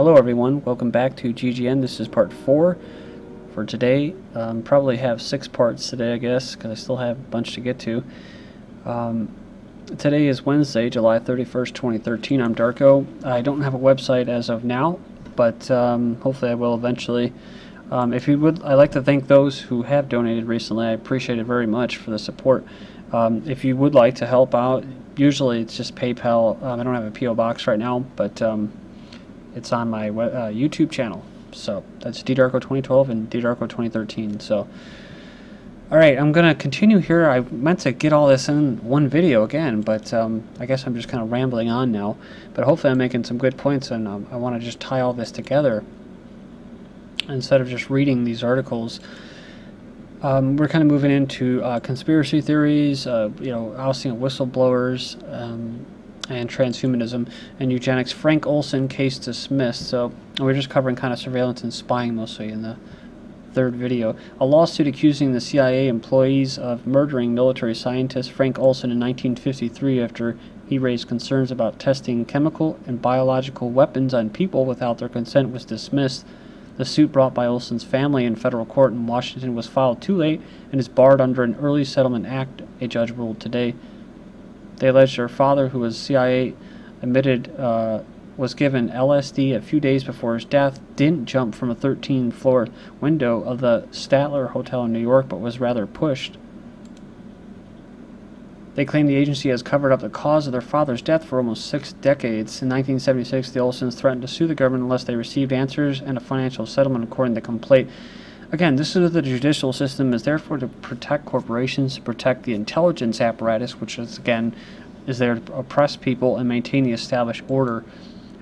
Hello everyone, welcome back to GGN. This is part 4 for today. Probably have 6 parts today, I guess, because I still have a bunch to get to. Today is Wednesday, July 31st, 2013. I'm Darko. I don't have a website as of now, but hopefully I will eventually. If you would, I'd like to thank those who have donated recently. I appreciate it very much for the support. If you would like to help out, usually it's just PayPal. I don't have a P.O. box right now, but it's on my YouTube channel. So that's DDarko2012 and DDarko2013. So, alright, I'm going to continue here. I meant to get all this in one video again, but I guess I'm just kind of rambling on now. But hopefully I'm making some good points, and I want to just tie all this together instead of just reading these articles. We're kind of moving into conspiracy theories, ousting of whistleblowers, and transhumanism and eugenics. Frank Olson case dismissed. So we're just covering kind of surveillance and spying mostly in the third video. A lawsuit accusing the CIA employees of murdering military scientist Frank Olson in 1953 after he raised concerns about testing chemical and biological weapons on people without their consent was dismissed. The suit brought by Olson's family in federal court in Washington was filed too late and is barred under an Early Settlement Act, a judge ruled today. They alleged her father, who was CIA admitted was given LSD a few days before his death, didn't jump from a 13th-floor window of the Statler Hotel in New York, but was rather pushed. They claim the agency has covered up the cause of their father's death for almost 6 decades. In 1976, the Olsons threatened to sue the government unless they received answers and a financial settlement, according to the complaint. Again, this is the judicial system is therefore to protect corporations, to protect the intelligence apparatus, which is, again, is there to oppress people and maintain the established order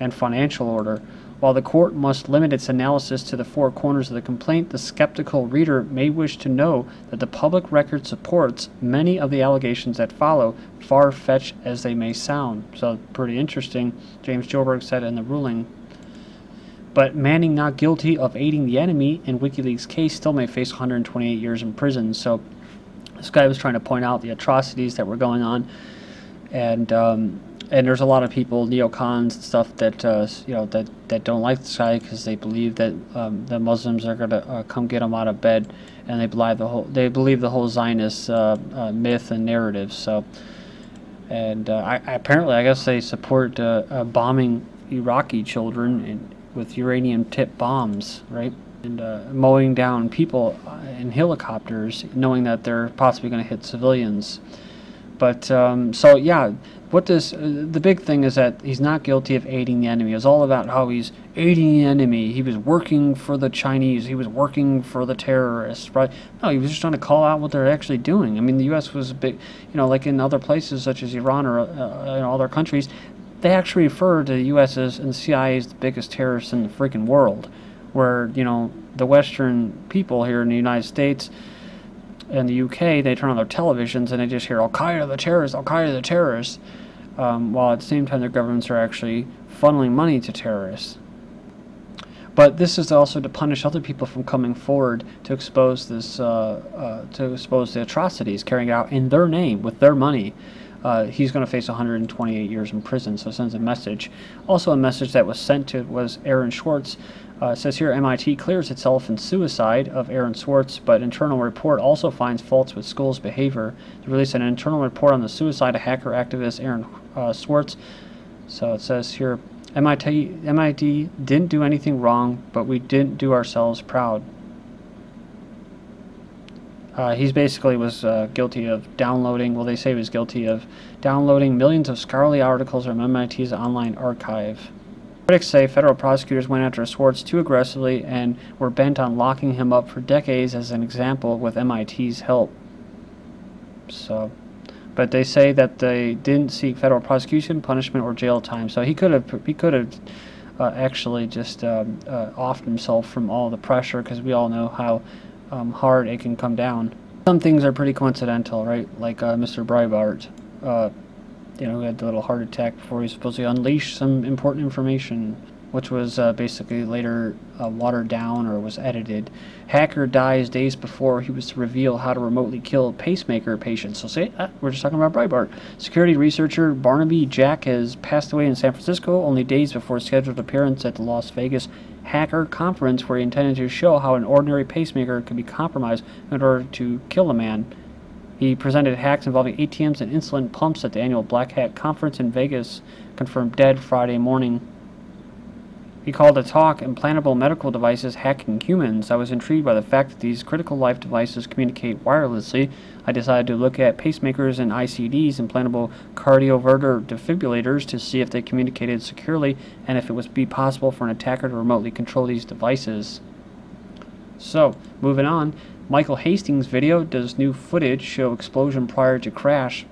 and financial order. While the court must limit its analysis to the 4 corners of the complaint, the skeptical reader may wish to know that the public record supports many of the allegations that follow, far-fetched as they may sound. So, pretty interesting, James Joberg said in the ruling. But Manning, not guilty of aiding the enemy in WikiLeaks' case, still may face 128 years in prison. So this guy was trying to point out the atrocities that were going on, and there's a lot of people, neocons and stuff, that that don't like this guy because they believe that the Muslims are going to come get them out of bed, and they believe the whole Zionist myth and narrative. So, and apparently, I guess they support bombing Iraqi children with uranium-tipped bombs, right? And mowing down people in helicopters, knowing that they're possibly going to hit civilians. But, so yeah, the big thing is that he's not guilty of aiding the enemy. It's all about how he's aiding the enemy. He was working for the Chinese. He was working for the terrorists, right? No, he was just trying to call out what they're actually doing. I mean, the U.S. was a big, like in other places such as Iran or other countries, they actually refer to the U.S. and the CIA as the biggest terrorists in the freaking world, where, the Western people here in the United States and the UK, they turn on their televisions and they just hear Al-Qaeda the terrorists, Al-Qaeda the terrorists, while at the same time their governments are actually funneling money to terrorists. But this is also to punish other people from coming forward to expose this, to expose the atrocities carrying out in their name with their money. He's going to face 128 years in prison, so it sends a message. Also a message that was sent to was Aaron Swartz. It says here, MIT clears itself in suicide of Aaron Swartz, but internal report also finds faults with school's behavior. They released an internal report on the suicide of hacker activist Aaron Swartz. So it says here, MIT didn't do anything wrong, but we didn't do ourselves proud. He basically was guilty of downloading, well, they say he was guilty of downloading millions of scholarly articles from MIT's online archive. Critics say federal prosecutors went after Swartz too aggressively and were bent on locking him up for decades as an example with MIT's help. So, but they say that they didn't seek federal prosecution, punishment, or jail time. So he could have actually just offed himself from all the pressure, because we all know how hard it can come down. Some things are pretty coincidental, right? Like Mr. Breitbart, who had the little heart attack before he was supposed to unleash some important information. which was basically later watered down or was edited. Hacker dies days before he was to reveal how to remotely kill pacemaker patients. So say, we're just talking about Breitbart. Security researcher Barnaby Jack has passed away in San Francisco only days before a scheduled appearance at the Las Vegas Hacker Conference, where he intended to show how an ordinary pacemaker could be compromised in order to kill a man. He presented hacks involving ATMs and insulin pumps at the annual Black Hat Conference in Vegas, confirmed dead Friday morning. He called the talk "Implantable Medical Devices Hacking Humans." I was intrigued by the fact that these critical life devices communicate wirelessly. I decided to look at pacemakers and ICDs, implantable cardioverter defibrillators, to see if they communicated securely and if it would be possible for an attacker to remotely control these devices. So, moving on. Michael Hastings' video: does new footage show explosion prior to crash?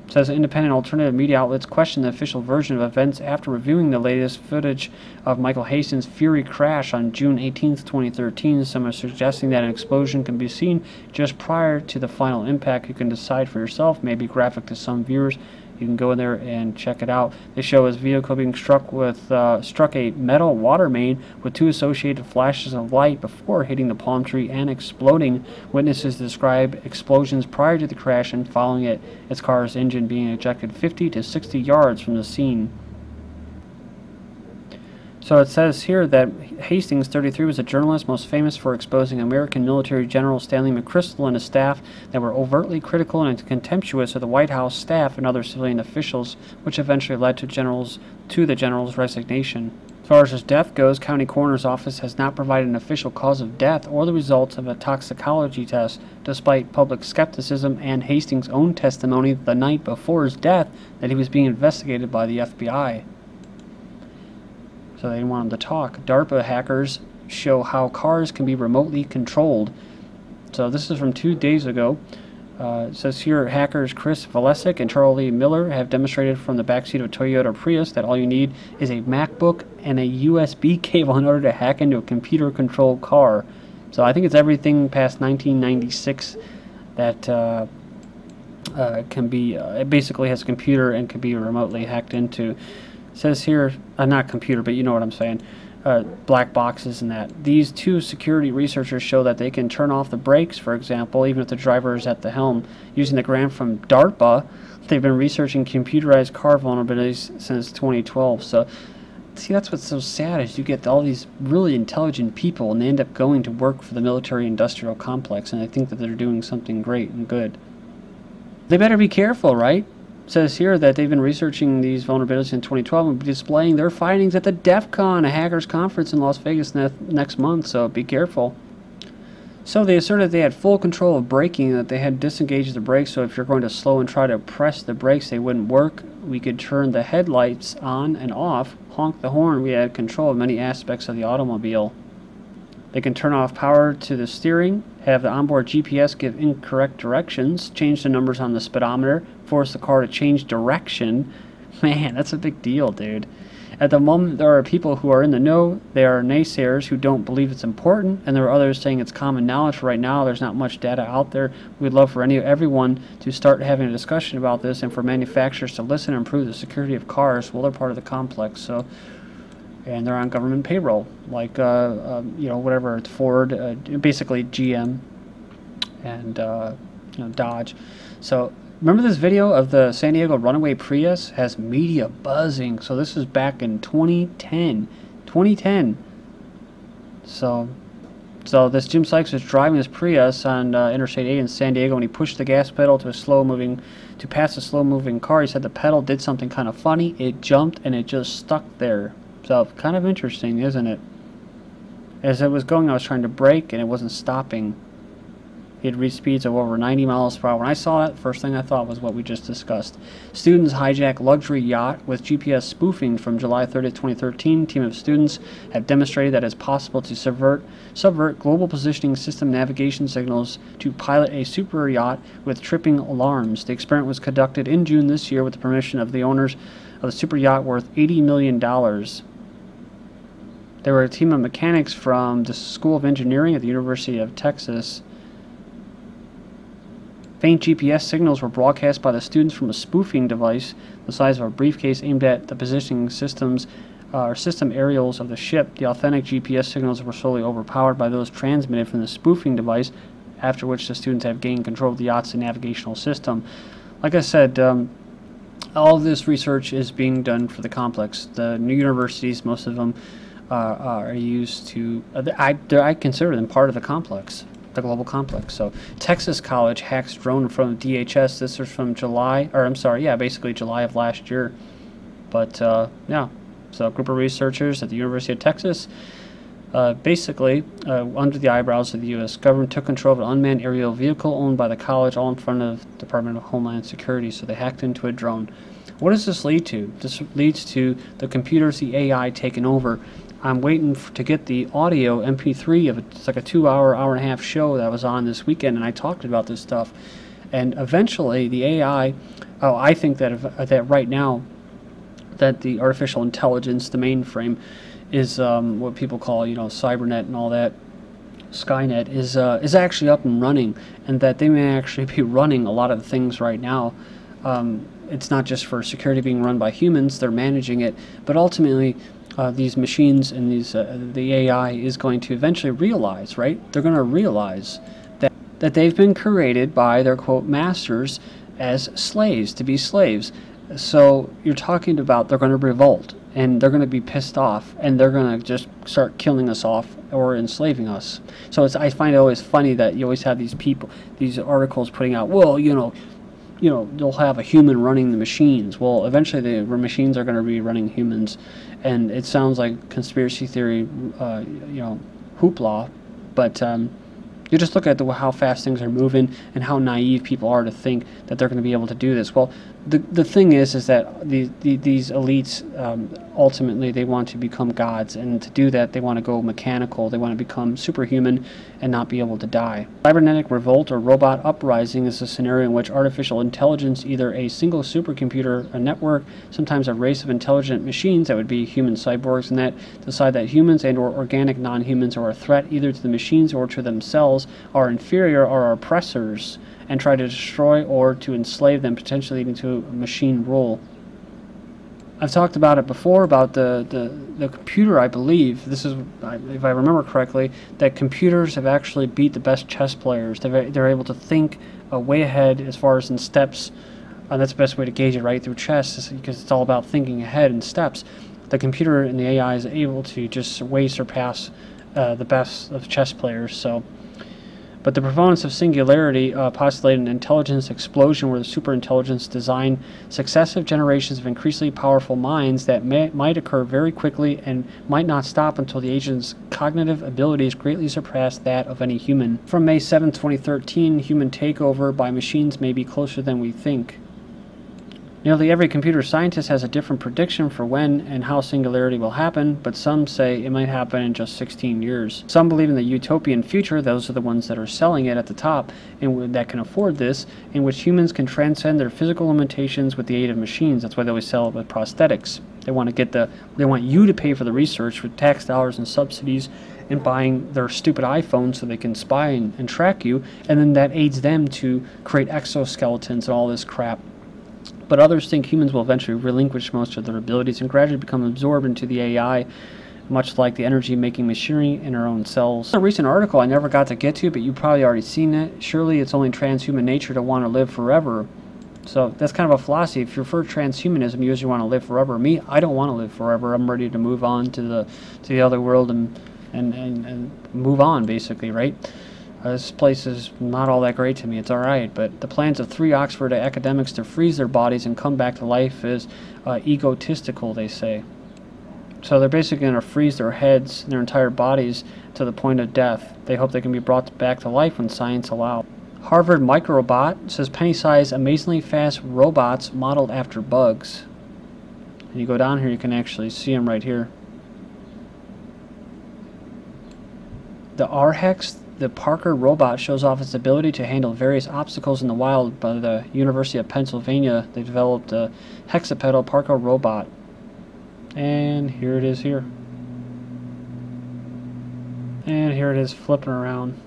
Says independent alternative media outlets question the official version of events after reviewing the latest footage of Michael Hastings' Fury crash on June 18, 2013. Some are suggesting that an explosion can be seen just prior to the final impact. You can decide for yourself. Maybe graphic to some viewers. You can go in there and check it out. They show his vehicle being struck a metal water main with 2 associated flashes of light before hitting the palm tree and exploding. Witnesses describe explosions prior to the crash, and following it, its car's engine being ejected 50 to 60 yards from the scene. So it says here that Hastings, 33, was a journalist most famous for exposing American military General Stanley McChrystal and his staff that were overtly critical and contemptuous of the White House staff and other civilian officials, which eventually led to the general's resignation. As far as his death goes, County Coroner's Office has not provided an official cause of death or the results of a toxicology test, despite public skepticism and Hastings' own testimony the night before his death that he was being investigated by the FBI. So they didn't want him to talk. DARPA hackers show how cars can be remotely controlled. So this is from 2 days ago. It says here, hackers Chris Valesic and Charlie Miller have demonstrated from the backseat of a Toyota Prius that all you need is a MacBook and a USB cable in order to hack into a computer-controlled car. So I think it's everything past 1996 that can be, it basically has a computer and can be remotely hacked into. It says here, not computer, but you know what I'm saying, black boxes and that. These 2 security researchers show that they can turn off the brakes, for example, even if the driver is at the helm. Using the grant from DARPA, they've been researching computerized car vulnerabilities since 2012. So, see, that's what's so sad, is you get all these really intelligent people and they end up going to work for the military-industrial complex, and I think that they're doing something great and good. They better be careful, right? Says here that they've been researching these vulnerabilities in 2012 and displaying their findings at the DEF CON, a hackers conference in Las Vegas next month, so be careful. So they asserted they had full control of braking, that they had disengaged the brakes, so if you're going to slow and try to press the brakes, they wouldn't work. We could turn the headlights on and off, honk the horn. We had control of many aspects of the automobile. They can turn off power to the steering, have the onboard GPS give incorrect directions, change the numbers on the speedometer, force the car to change direction. Man, that's a big deal, dude. At the moment, there are people who are in the know. There are naysayers who don't believe it's important, and there are others saying it's common knowledge. Right now, there's not much data out there. We'd love for everyone to start having a discussion about this, and for manufacturers to listen and improve the security of cars. Well, they're part of the complex, so, and they're on government payroll, like you know, whatever, it's Ford, basically GM, and you know, Dodge. So remember this video of the San Diego runaway Prius? Has media buzzing. So this is back in 2010. So this Jim Sykes was driving his Prius on Interstate 8 in San Diego, and he pushed the gas pedal to pass a slow-moving car. He said the pedal did something kind of funny. It jumped and it just stuck there. So kind of interesting, isn't it? As it was going, I was trying to brake and it wasn't stopping. He had reached speeds of over 90 miles per hour. When I saw that, the first thing I thought was what we just discussed. Students hijack luxury yacht with GPS spoofing from July 30th, 2013. Team of students have demonstrated that it's possible to subvert global positioning system navigation signals to pilot a super yacht with tripping alarms. The experiment was conducted in June this year with the permission of the owners of the super yacht worth $80 million. They were a team of mechanics from the School of Engineering at the University of Texas. Faint GPS signals were broadcast by the students from a spoofing device the size of a briefcase aimed at the positioning systems or system aerials of the ship. The authentic GPS signals were slowly overpowered by those transmitted from the spoofing device, after which the students have gained control of the yacht's navigational system. Like I said, all of this research is being done for the complex. The new universities, most of them, are used to, I consider them part of the complex, the global complex. So Texas College hacks drone from DHS. This is from basically July of last year. But yeah, so a group of researchers at the University of Texas, basically under the eyebrows of the U.S. government, took control of an unmanned aerial vehicle owned by the college, all in front of the Department of Homeland Security. So they hacked into a drone. What does this lead to? This leads to the computers, the AI taking over. I'm waiting to get the audio MP3 of it. It's like a 2-hour, hour-and-a-half show that I was on this weekend, and I talked about this stuff. And eventually, the AI, I think that right now, that the artificial intelligence, the mainframe, is what people call, Cybernet and all that, Skynet, is actually up and running, and that they may actually be running a lot of things right now. It's not just for security being run by humans; they're managing it, but ultimately, these machines and the AI is going to eventually realize, right? They're going to realize that they've been created by their quote masters as slaves, to be slaves. So you're talking about they're going to revolt, and they're going to be pissed off, and they're going to just start killing us off or enslaving us. So I find it always funny that you always have these people, these articles putting out, well, they'll have a human running the machines. Well, eventually the machines are going to be running humans, and it sounds like conspiracy theory, hoopla, but you just look at how fast things are moving and how naive people are to think that they're going to be able to do this. Well, the thing is that these elites, ultimately, they want to become gods, and to do that, they want to go mechanical. They want to become superhuman and not be able to die. Cybernetic revolt or robot uprising is a scenario in which artificial intelligence, either a single supercomputer, a network, sometimes a race of intelligent machines that would be human cyborgs, and that decide that humans and or organic non-humans are a threat either to the machines or to themselves, are inferior or are oppressors, and try to destroy or to enslave them, potentially leading to machine rule. I've talked about it before, about the computer. I believe, this is, if I remember correctly, that computers have actually beat the best chess players. They're able to think way ahead as far as in steps, and that's the best way to gauge it, right, through chess, because it's all about thinking ahead in steps. The computer and the AI is able to just way surpass the best of chess players. So, but the proponents of singularity postulate an intelligence explosion where the superintelligence design successive generations of increasingly powerful minds that might occur very quickly and might not stop until the agent's cognitive abilities greatly surpass that of any human. From May 7, 2013, human takeover by machines may be closer than we think. Nearly every computer scientist has a different prediction for when and how singularity will happen, but some say it might happen in just 16 years. Some believe in the utopian future, those are the ones that are selling it at the top, and that can afford this, in which humans can transcend their physical limitations with the aid of machines. That's why they always sell it with prosthetics. They want you to pay for the research with tax dollars and subsidies and buying their stupid iPhone so they can spy and track you, and then that aids them to create exoskeletons and all this crap. But others think humans will eventually relinquish most of their abilities and gradually become absorbed into the AI, much like the energy-making machinery in our own cells. A recent article I never got to get to, but you've probably already seen it. Surely it's only transhuman nature to want to live forever. So that's kind of a philosophy. If you're for transhumanism, you usually want to live forever. Me, I don't want to live forever. I'm ready to move on to the other world and move on, basically, right? This place is not all that great to me. It's alright, but the plans of 3 Oxford academics to freeze their bodies and come back to life is egotistical, they say. So they're basically going to freeze their heads and their entire bodies to the point of death. They hope they can be brought back to life when science allows. Harvard Microbot says penny-sized, amazingly fast robots modeled after bugs. And you go down here, you can actually see them right here. The RHEX, the Parker robot, shows off its ability to handle various obstacles in the wild. By the University of Pennsylvania, they developed a hexapedal Parker robot. And here it is here. And here it is flipping around.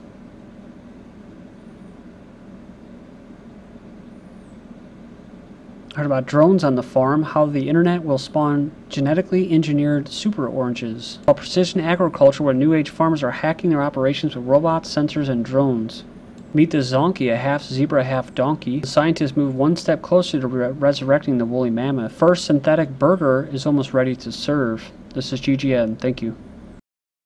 Heard about drones on the farm, how the internet will spawn genetically engineered super oranges. While precision agriculture, where new age farmers are hacking their operations with robots, sensors, and drones. Meet the zonkey, a half zebra, half donkey. The scientists move one step closer to resurrecting the woolly mammoth. First synthetic burger is almost ready to serve. This is GGN. Thank you.